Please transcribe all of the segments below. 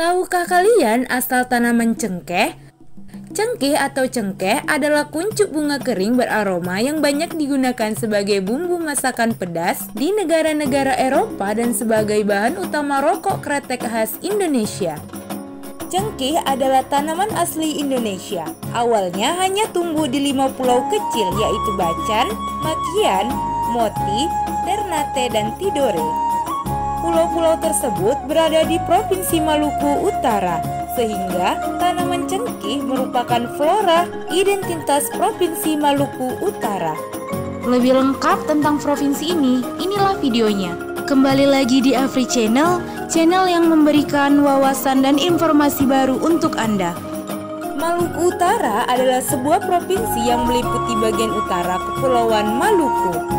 Tahukah kalian asal tanaman cengkeh? Cengkeh atau cengkeh adalah kuncup bunga kering beraroma yang banyak digunakan sebagai bumbu masakan pedas di negara-negara Eropa dan sebagai bahan utama rokok kretek khas Indonesia. Cengkeh adalah tanaman asli Indonesia. Awalnya hanya tumbuh di 5 pulau kecil, yaitu Bacan, Makian, Moti, Ternate, dan Tidore. Pulau-pulau tersebut berada di Provinsi Maluku Utara, sehingga tanaman cengkeh merupakan flora identitas Provinsi Maluku Utara. Lebih lengkap tentang provinsi ini, inilah videonya. Kembali lagi di Afri Channel, channel yang memberikan wawasan dan informasi baru untuk Anda. Maluku Utara adalah sebuah provinsi yang meliputi bagian utara Kepulauan Maluku.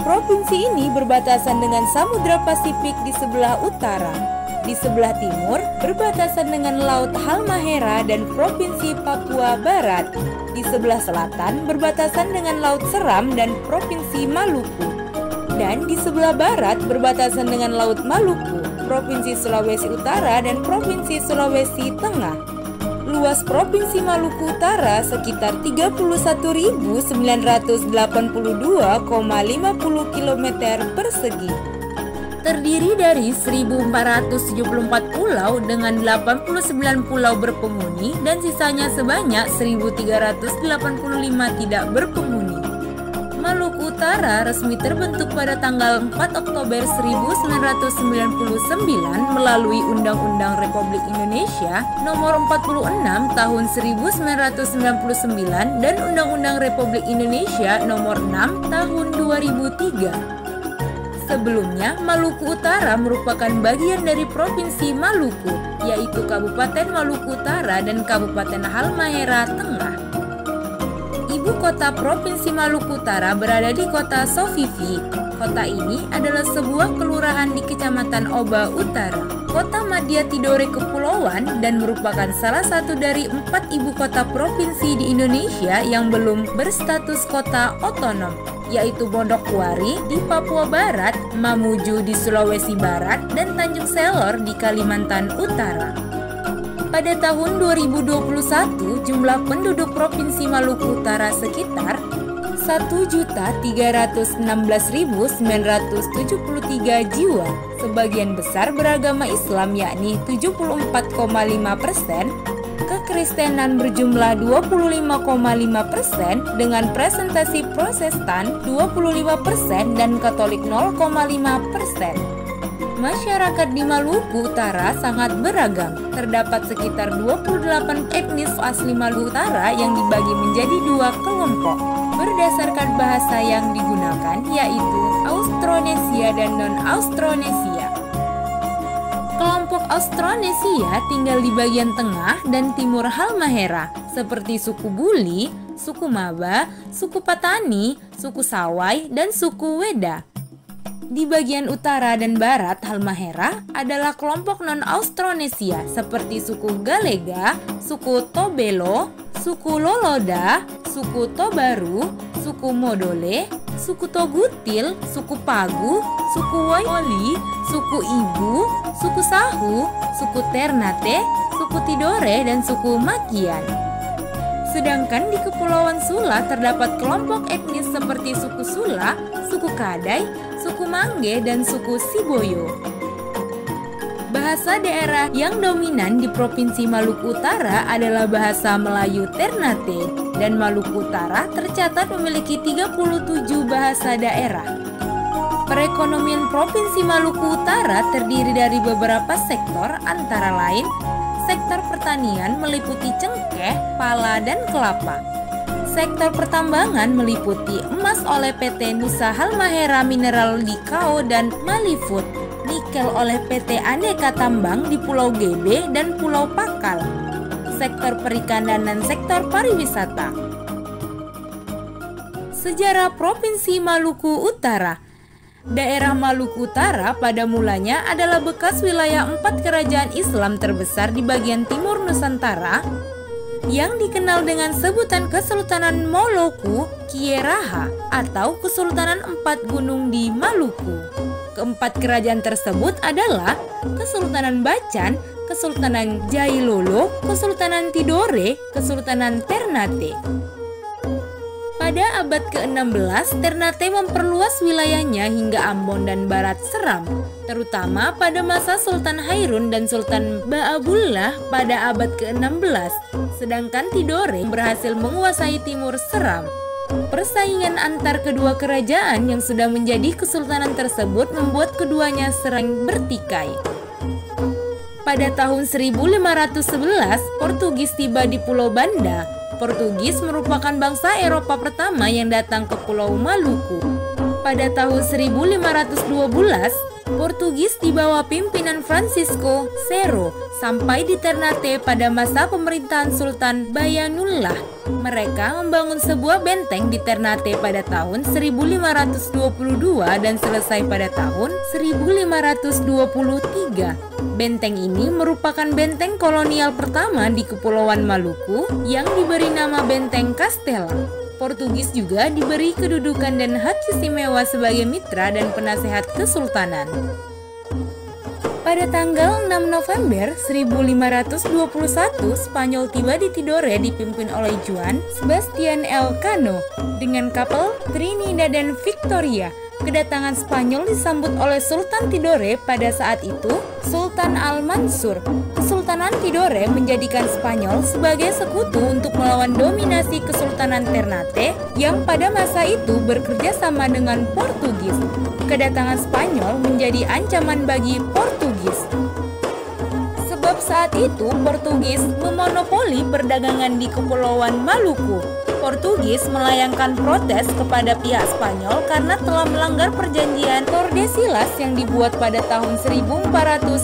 Provinsi ini berbatasan dengan Samudra Pasifik di sebelah utara. Di sebelah timur berbatasan dengan Laut Halmahera dan Provinsi Papua Barat. Di sebelah selatan berbatasan dengan Laut Seram dan Provinsi Maluku. Dan di sebelah barat berbatasan dengan Laut Maluku, Provinsi Sulawesi Utara dan Provinsi Sulawesi Tengah. Luas Provinsi Maluku Utara sekitar 31.982,50 km persegi. Terdiri dari 1.474 pulau dengan 89 pulau berpenghuni dan sisanya sebanyak 1.385 tidak berpenghuni. Maluku Utara resmi terbentuk pada tanggal 4 Oktober 1999 melalui Undang-Undang Republik Indonesia Nomor 46 Tahun 1999 dan Undang-Undang Republik Indonesia Nomor 6 Tahun 2003. Sebelumnya, Maluku Utara merupakan bagian dari Provinsi Maluku, yaitu Kabupaten Maluku Utara dan Kabupaten Halmahera Tengah. Ibu kota Provinsi Maluku Utara berada di kota Sovivi. Kota ini adalah sebuah kelurahan di Kecamatan Oba Utara, Kota Madya Tidore Kepulauan, dan merupakan salah satu dari 4 ibu kota provinsi di Indonesia yang belum berstatus kota otonom, yaitu Manokwari di Papua Barat, Mamuju di Sulawesi Barat, dan Tanjung Selor di Kalimantan Utara. Pada tahun 2021, jumlah penduduk Provinsi Maluku Utara sekitar 1.316.973 jiwa. Sebagian besar beragama Islam yakni 74,5%, kekristenan berjumlah 25,5% dengan presentasi Protestan 25% dan Katolik 0,5%. Masyarakat di Maluku Utara sangat beragam. Terdapat sekitar 28 etnis asli Maluku Utara yang dibagi menjadi 2 kelompok berdasarkan bahasa yang digunakan, yaitu Austronesia dan Non-Austronesia. Kelompok Austronesia tinggal di bagian tengah dan timur Halmahera, seperti suku Buli, suku Maba, suku Patani, suku Sawai, dan suku Weda. Di bagian utara dan barat Halmahera adalah kelompok non-Austronesia seperti suku Galega, suku Tobelo, suku Loloda, suku Tobaru, suku Modole, suku Togutil, suku Pagu, suku Woyoli, suku Ibu, suku Sahu, suku Ternate, suku Tidore, dan suku Makian. Sedangkan di Kepulauan Sula terdapat kelompok etnis seperti suku Sula, suku Kadai, suku Mangge, dan suku Siboyo. Bahasa daerah yang dominan di Provinsi Maluku Utara adalah bahasa Melayu Ternate, dan Maluku Utara tercatat memiliki 37 bahasa daerah. Perekonomian Provinsi Maluku Utara terdiri dari beberapa sektor, antara lain sektor pertanian meliputi cengkeh, pala, dan kelapa. Sektor pertambangan meliputi emas oleh PT Nusa Halmahera Mineral di Kao dan Malifood, nikel oleh PT Aneka Tambang di Pulau GB dan Pulau Pakal. Sektor perikanan dan sektor pariwisata. Sejarah Provinsi Maluku Utara. Daerah Maluku Utara pada mulanya adalah bekas wilayah 4 kerajaan Islam terbesar di bagian timur Nusantara yang dikenal dengan sebutan Kesultanan Moluku Kieraha atau Kesultanan 4 Gunung di Maluku. Keempat kerajaan tersebut adalah Kesultanan Bacan, Kesultanan Jailolo, Kesultanan Tidore, Kesultanan Ternate. Pada abad ke-16, Ternate memperluas wilayahnya hingga Ambon dan Barat Seram, terutama pada masa Sultan Hairun dan Sultan Baabullah pada abad ke-16, sedangkan Tidore berhasil menguasai timur Seram. Persaingan antar kedua kerajaan yang sudah menjadi kesultanan tersebut membuat keduanya sering bertikai. Pada tahun 1511, Portugis tiba di Pulau Banda. Portugis merupakan bangsa Eropa pertama yang datang ke Pulau Maluku. Pada tahun 1512, Portugis di bawah pimpinan Francisco Serro sampai di Ternate pada masa pemerintahan Sultan Bayanullah. Mereka membangun sebuah benteng di Ternate pada tahun 1522 dan selesai pada tahun 1523. Benteng ini merupakan benteng kolonial pertama di Kepulauan Maluku yang diberi nama Benteng Castella. Portugis juga diberi kedudukan dan hak istimewa sebagai mitra dan penasehat kesultanan. Pada tanggal 6 November 1521, Spanyol tiba di Tidore dipimpin oleh Juan Sebastian Elcano dengan kapal Trinidad dan Victoria. Kedatangan Spanyol disambut oleh Sultan Tidore pada saat itu, Sultan Al-Mansur. Kesultanan Tidore menjadikan Spanyol sebagai sekutu untuk melawan dominasi Kesultanan Ternate yang pada masa itu bekerja sama dengan Portugis. Kedatangan Spanyol menjadi ancaman bagi Portugis. Sebab saat itu Portugis memonopoli perdagangan di Kepulauan Maluku. Portugis melayangkan protes kepada pihak Spanyol karena telah melanggar perjanjian Tordesillas yang dibuat pada tahun 1494.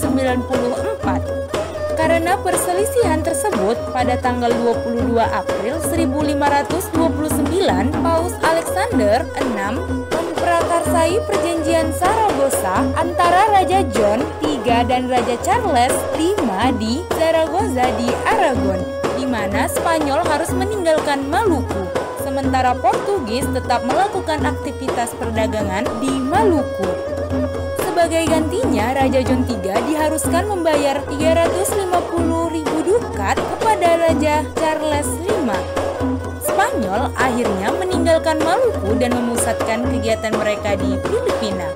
Karena perselisihan tersebut, pada tanggal 22 April 1529, Paus Alexander VI memprakarsai perjanjian Zaragoza antara Raja John III dan Raja Charles V di Zaragoza di Aragon, di mana Spanyol harus meninggalkan Maluku, sementara Portugis tetap melakukan aktivitas perdagangan di Maluku. Sebagai gantinya, Raja John III diharuskan membayar 350.000 dukat kepada Raja Charles V. Spanyol akhirnya meninggalkan Maluku dan memusatkan kegiatan mereka di Filipina.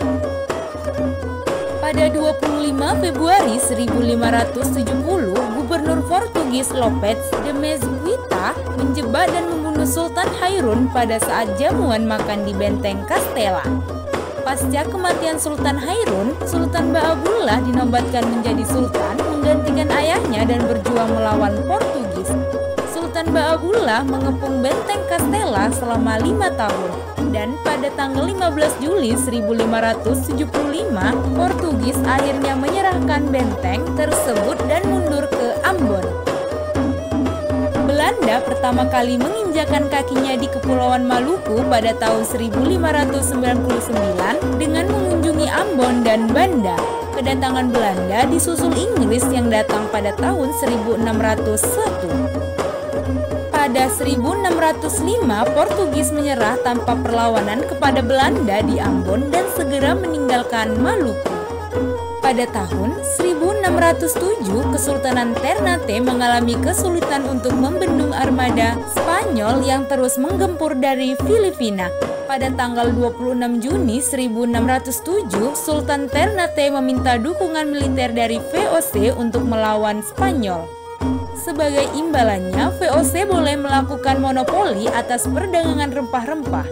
Pada 25 Februari 1570, Gubernur Portugis Lopez de Mesquita menjebak dan membunuh Sultan Hairun pada saat jamuan makan di Benteng Castella. Pasca kematian Sultan Hairun, Sultan Baabullah dinobatkan menjadi sultan menggantikan ayahnya dan berjuang melawan Portugis. Sultan Baabullah mengepung Benteng Castella selama 5 tahun. Dan pada tanggal 15 Juli 1575, Portugis akhirnya menyerahkan benteng tersebut dan mundur ke Ambon. Belanda pertama kali menginjakan kakinya di Kepulauan Maluku pada tahun 1599 dengan mengunjungi Ambon dan Banda. Kedatangan Belanda disusul Inggris yang datang pada tahun 1601. Pada 1605, Portugis menyerah tanpa perlawanan kepada Belanda di Ambon dan segera meninggalkan Maluku. Pada tahun 1607, Kesultanan Ternate mengalami kesulitan untuk membendung armada Spanyol yang terus menggempur dari Filipina. Pada tanggal 26 Juni 1607, Sultan Ternate meminta dukungan militer dari VOC untuk melawan Spanyol. Sebagai imbalannya, VOC boleh melakukan monopoli atas perdagangan rempah-rempah.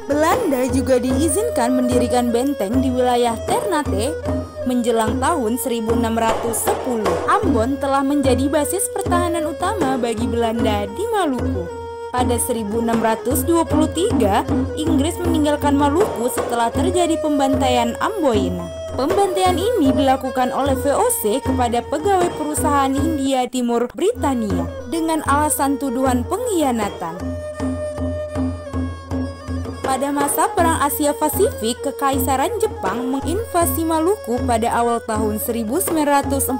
Belanda juga diizinkan mendirikan benteng di wilayah Ternate. Menjelang tahun 1610, Ambon telah menjadi basis pertahanan utama bagi Belanda di Maluku. Pada 1623, Inggris meninggalkan Maluku setelah terjadi pembantaian Amboina. Pembantaian ini dilakukan oleh VOC kepada pegawai perusahaan Hindia Timur Britania dengan alasan tuduhan pengkhianatan. Pada masa Perang Asia Pasifik, Kekaisaran Jepang menginvasi Maluku pada awal tahun 1942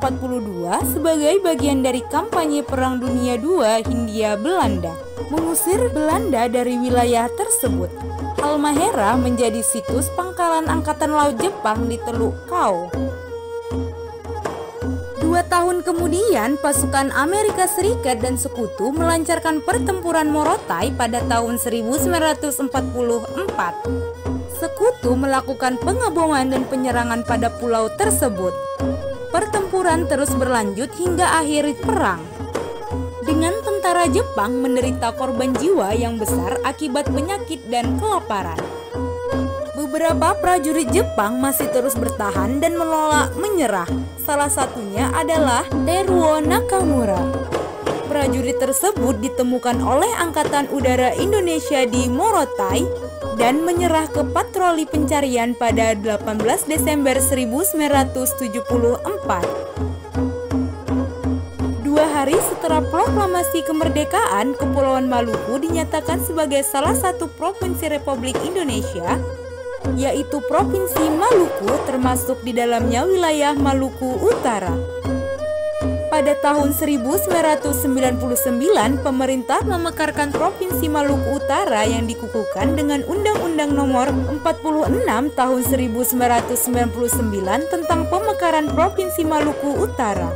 sebagai bagian dari kampanye Perang Dunia II Hindia-Belanda, mengusir Belanda dari wilayah tersebut. Halmahera menjadi situs pangkalan Angkatan Laut Jepang di Teluk Kau. 2 tahun kemudian, pasukan Amerika Serikat dan Sekutu melancarkan pertempuran Morotai pada tahun 1944. Sekutu melakukan pengeboman dan penyerangan pada pulau tersebut. Pertempuran terus berlanjut hingga akhir perang, dengan tentara Jepang menderita korban jiwa yang besar akibat penyakit dan kelaparan. Beberapa prajurit Jepang masih terus bertahan dan menolak menyerah. Salah satunya adalah Teruo Nakamura. Prajurit tersebut ditemukan oleh Angkatan Udara Indonesia di Morotai dan menyerah ke patroli pencarian pada 18 Desember 1974. 2 hari setelah proklamasi kemerdekaan, Kepulauan Maluku dinyatakan sebagai salah satu provinsi Republik Indonesia, yaitu Provinsi Maluku, termasuk di dalamnya wilayah Maluku Utara. Pada tahun 1999, pemerintah memekarkan Provinsi Maluku Utara yang dikukuhkan dengan Undang-Undang Nomor 46 Tahun 1999 tentang Pemekaran Provinsi Maluku Utara.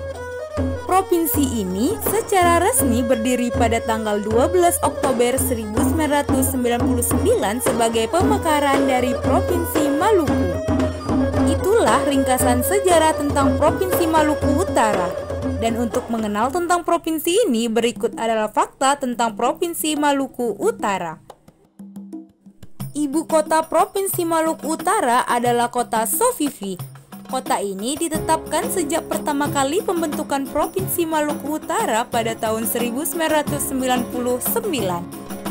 Provinsi ini secara resmi berdiri pada tanggal 12 Oktober 1999 sebagai pemekaran dari Provinsi Maluku. Itulah ringkasan sejarah tentang Provinsi Maluku Utara. Dan untuk mengenal tentang provinsi ini, berikut adalah fakta tentang Provinsi Maluku Utara. Ibu kota Provinsi Maluku Utara adalah kota Sovivi. Kota ini ditetapkan sejak pertama kali pembentukan Provinsi Maluku Utara pada tahun 1999.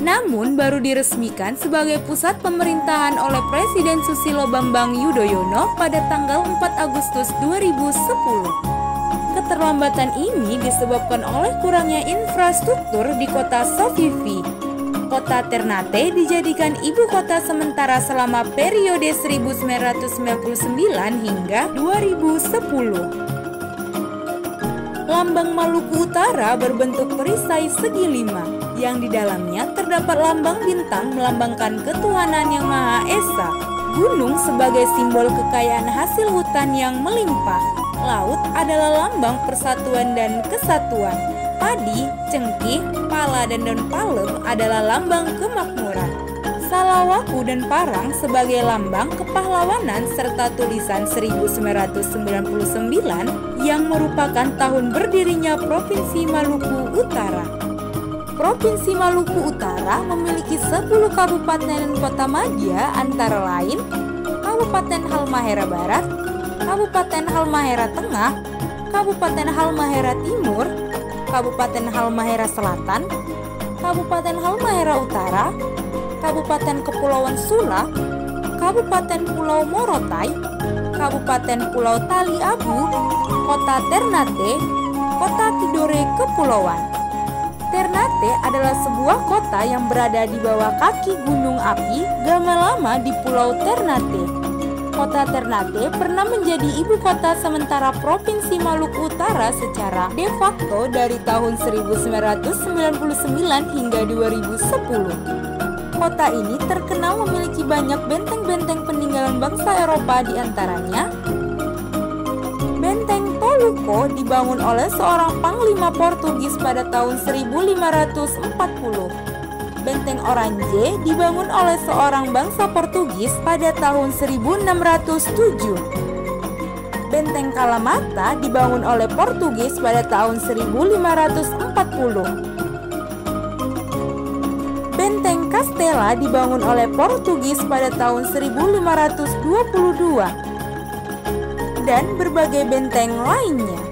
Namun baru diresmikan sebagai pusat pemerintahan oleh Presiden Susilo Bambang Yudhoyono pada tanggal 4 Agustus 2010. Keterlambatan ini disebabkan oleh kurangnya infrastruktur di kota Sovivi. Kota Ternate dijadikan ibu kota sementara selama periode 1999 hingga 2010. Lambang Maluku Utara berbentuk perisai segi 5, yang di dalamnya terdapat lambang bintang melambangkan ketuhanan Yang Maha Esa, gunung sebagai simbol kekayaan hasil hutan yang melimpah, laut adalah lambang persatuan dan kesatuan. Padi, cengkih, pala, dan daun palem adalah lambang kemakmuran. Salawaku dan parang sebagai lambang kepahlawanan serta tulisan 1999 yang merupakan tahun berdirinya Provinsi Maluku Utara. Provinsi Maluku Utara memiliki 10 kabupaten dan kota madya antara lain Kabupaten Halmahera Barat, Kabupaten Halmahera Tengah, Kabupaten Halmahera Timur, Kabupaten Halmahera Selatan, Kabupaten Halmahera Utara, Kabupaten Kepulauan Sula, Kabupaten Pulau Morotai, Kabupaten Pulau Tali Abu, Kota Ternate, Kota Tidore Kepulauan. Ternate adalah sebuah kota yang berada di bawah kaki gunung api Gamalama di Pulau Ternate. Kota Ternate pernah menjadi ibu kota sementara Provinsi Maluku Utara secara de facto dari tahun 1999 hingga 2010. Kota ini terkenal memiliki banyak benteng-benteng peninggalan bangsa Eropa, diantaranya Benteng Toluco dibangun oleh seorang panglima Portugis pada tahun 1540. Benteng Orange dibangun oleh seorang bangsa Portugis pada tahun 1607. Benteng Kalamata dibangun oleh Portugis pada tahun 1540. Benteng Castella dibangun oleh Portugis pada tahun 1522. Dan berbagai benteng lainnya.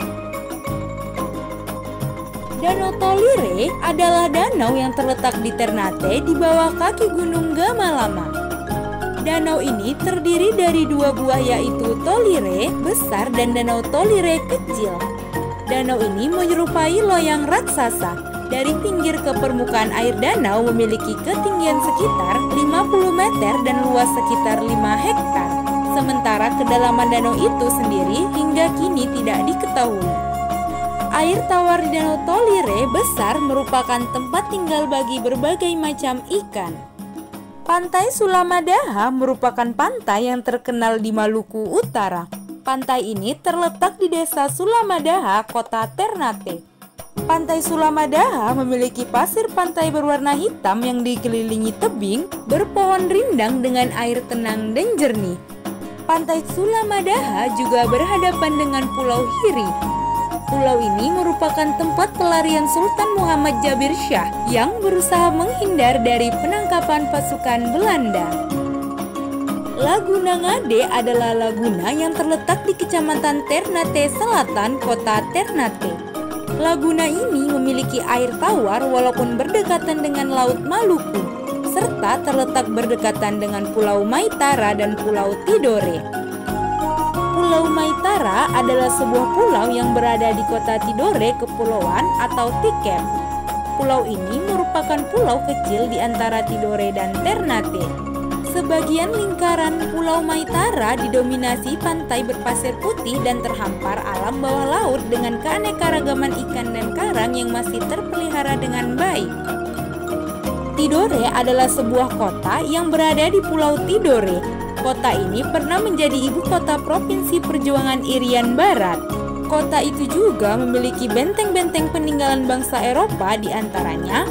Danau Tolire adalah danau yang terletak di Ternate di bawah kaki gunung Gamalama. Danau ini terdiri dari 2 buah, yaitu Tolire besar dan Danau Tolire kecil. Danau ini menyerupai loyang raksasa. Dari pinggir ke permukaan air danau memiliki ketinggian sekitar 50 meter dan luas sekitar 5 hektar. Sementara kedalaman danau itu sendiri hingga kini tidak diketahui. Air tawar di Danau Tolire besar merupakan tempat tinggal bagi berbagai macam ikan. Pantai Sulamadaha merupakan pantai yang terkenal di Maluku Utara. Pantai ini terletak di Desa Sulamadaha, Kota Ternate. Pantai Sulamadaha memiliki pasir pantai berwarna hitam yang dikelilingi tebing, berpohon rindang dengan air tenang dan jernih. Pantai Sulamadaha juga berhadapan dengan Pulau Hiri. Pulau ini merupakan tempat pelarian Sultan Muhammad Jabir Shah yang berusaha menghindar dari penangkapan pasukan Belanda. Laguna Ngade adalah laguna yang terletak di Kecamatan Ternate Selatan, Kota Ternate. Laguna ini memiliki air tawar walaupun berdekatan dengan Laut Maluku, serta terletak berdekatan dengan Pulau Maitara dan Pulau Tidore. Pulau Maitara adalah sebuah pulau yang berada di kota Tidore Kepulauan atau Tikep. Pulau ini merupakan pulau kecil di antara Tidore dan Ternate. Sebagian lingkaran Pulau Maitara didominasi pantai berpasir putih dan terhampar alam bawah laut dengan keanekaragaman ikan dan karang yang masih terpelihara dengan baik. Tidore adalah sebuah kota yang berada di Pulau Tidore. Kota ini pernah menjadi ibu kota Provinsi Perjuangan Irian Barat. Kota itu juga memiliki benteng-benteng peninggalan bangsa Eropa, di antaranya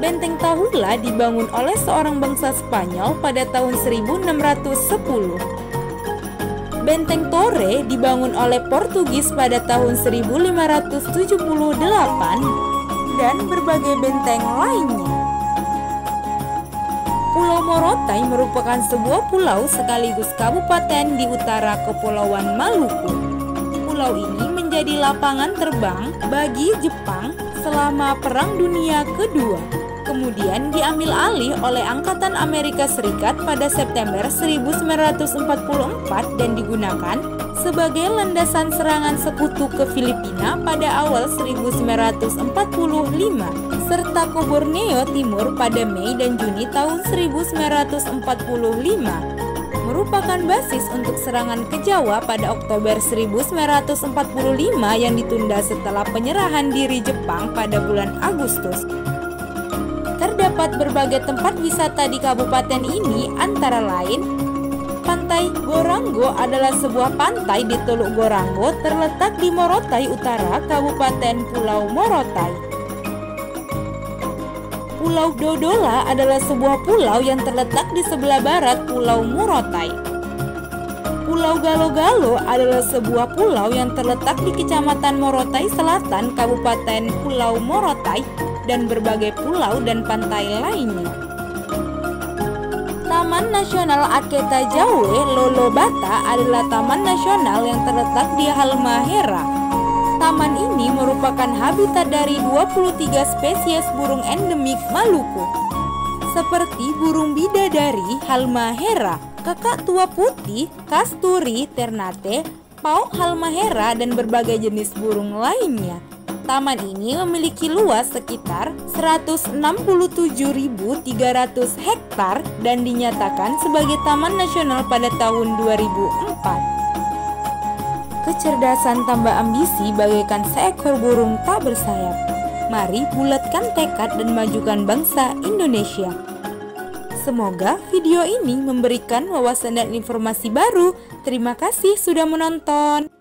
Benteng Tahula dibangun oleh seorang bangsa Spanyol pada tahun 1610. Benteng Torre dibangun oleh Portugis pada tahun 1578 dan berbagai benteng lainnya. Pulau Morotai merupakan sebuah pulau sekaligus kabupaten di utara Kepulauan Maluku. Pulau ini menjadi lapangan terbang bagi Jepang selama Perang Dunia Kedua. Kemudian diambil alih oleh Angkatan Amerika Serikat pada September 1944 dan digunakan sebagai landasan serangan sekutu ke Filipina pada awal 1945, serta ke Borneo Timur pada Mei dan Juni tahun 1945, merupakan basis untuk serangan ke Jawa pada Oktober 1945 yang ditunda setelah penyerahan diri Jepang pada bulan Agustus. Terdapat berbagai tempat wisata di kabupaten ini, antara lain Pantai Gorango adalah sebuah pantai di Teluk Gorango terletak di Morotai Utara, Kabupaten Pulau Morotai. Pulau Dodola adalah sebuah pulau yang terletak di sebelah barat Pulau Morotai. Pulau Galo-Galo adalah sebuah pulau yang terletak di Kecamatan Morotai Selatan, Kabupaten Pulau Morotai, dan berbagai pulau dan pantai lainnya. Taman Nasional Aketa Jawe Lolobata adalah taman nasional yang terletak di Halmahera. Taman ini merupakan habitat dari 23 spesies burung endemik Maluku, seperti burung bidadari Halmahera, kakak tua putih, kasturi, ternate, pauk halmahera, dan berbagai jenis burung lainnya. Taman ini memiliki luas sekitar 167.300 hektar dan dinyatakan sebagai taman nasional pada tahun 2004. Kecerdasan tambah ambisi bagaikan seekor burung tak bersayap. Mari bulatkan tekad dan majukan bangsa Indonesia. Semoga video ini memberikan wawasan dan informasi baru. Terima kasih sudah menonton.